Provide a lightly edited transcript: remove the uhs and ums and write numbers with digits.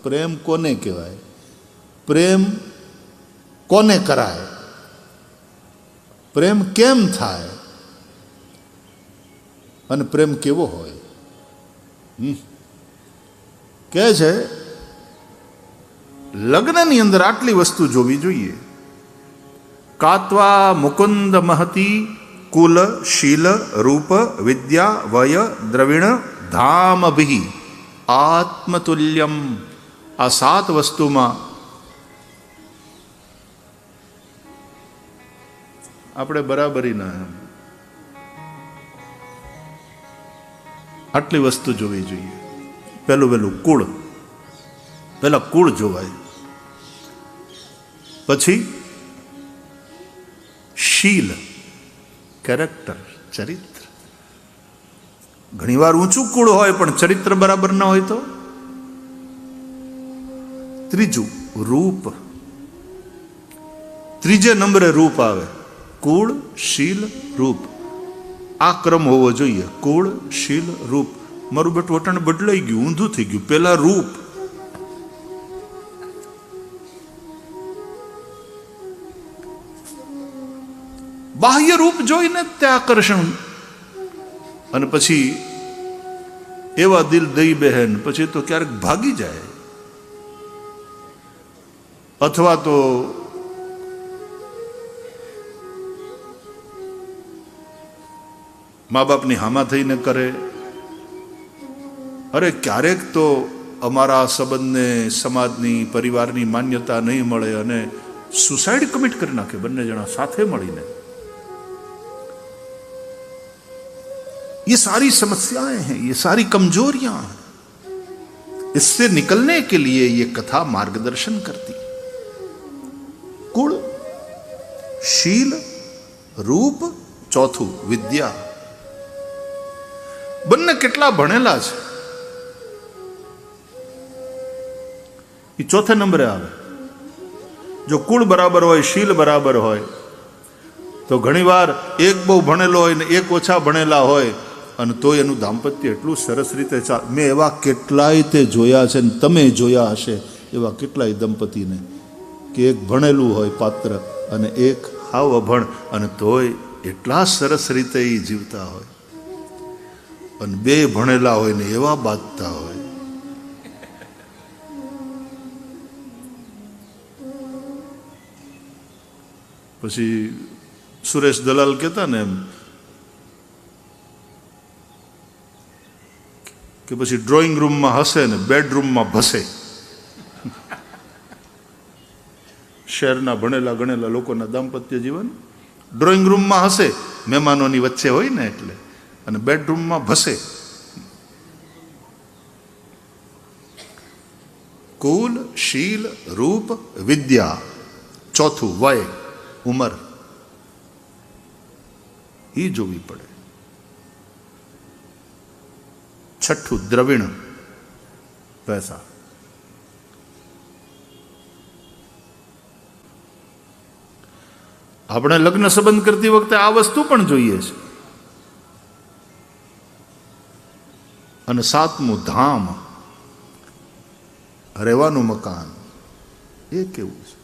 પ્રેમ કોને કહેવાય, પ્રેમ કોને કરાય, પ્રેમ કેમ થાય અને પ્રેમ કેવો હોય. કહે છે લગ્નની અંદર આટલી વસ્તુ જોવી જોઈએ. કાત્વા મુકુંદ મહતી કુલ શીલ રૂપ વિદ્યા વય દ્રવિણ ધામભિ આત્મતુલ્યમ. આ 7 વસ્તુમાં આપણે બરાબરીના આટલી વસ્તુ જોવી જોઈએ. પહેલું કુળ, પહેલા કુળ જોવાય, પછી શીલ કેરેક્ટર ચરિત્ર. ઘણીવાર ઊંચું કુળ હોય પણ ચરિત્ર બરાબર ના હોય તો. ત્રીજું રૂપ, ત્રીજે નંબરે રૂપ આવે. કુળ શીલ રૂપ, આ ક્રમ હોવો જોઈએ. કુળ શીલ રૂપ. મારું બેટું વટાણ બદલાઈ ગયું, ઊંધું થઈ ગયું. પેલા રૂપ, બાહ્ય રૂપ જોઈને તે આકર્ષણ, અને પછી એવા દિલ દઈ બહેન પછી તો ક્યારેક ભાગી જાય, અથવા તો મા બાપની હામા થઈને કરે. અરે ક્યારેક તો અમારા સંબંધને સમાજની પરિવારની માન્યતા નહીં મળે અને સુસાઇડ કમિટ કરી નાખે બંને જણા સાથે મળીને. ये सारी समस्याएं हैं, ये सारी कमजोरियां हैं. इससे निकलने के लिए ये कथा मार्गदर्शन करती. कुल शील रूप, चौथું વિદ્યા. બંને કેટલા ભણેલા છે એ ચોથે નંબરે આવે. જો કુળ બરાબર હોય, શીલ બરાબર હોય, તો ઘણીવાર એક બહુ ભણેલો હોય ને એક ઓછા ભણેલા હોય અને તો એનું દાંપત્ય એટલું સરસ રીતે ચાલે. મેં એવા કેટલાય તે જોયા છે ને તમે જોયા હશે એવા કેટલાય દંપતીને કે એક ભણેલું હોય પાત્ર અને એક હાવ અભણ, અને તોય એટલા સરસ રીતે એ જીવતા હોય. અને બે ભણેલા હોય ને એવા બાંધતા હોય. પછી સુરેશ દલાલ કહેતા ને એમ કે પછી ડ્રોઈંગ રૂમમાં હસે ને બેડરૂમમાં ભસે. શહેરના ભણેલા ગણેલા લોકોના દાંપત્ય જીવન ડ્રોઈંગ રૂમમાં હસે, મહેમાનોની વચ્ચે હોય ને એટલે, અને બેડરૂમમાં ભસે. કુલ શીલ રૂપ વિદ્યા. ચોથું વય, ઉંમર. એ જોવી પડે. છઠ્ઠું દ્રવિણ, પૈસા. આપણે લગ્ન સંબંધ કરતી વખતે આ વસ્તુ પણ જોઈએ છે. અને 7મું ધામ, રહેવાનું મકાન. એ કેવું છે?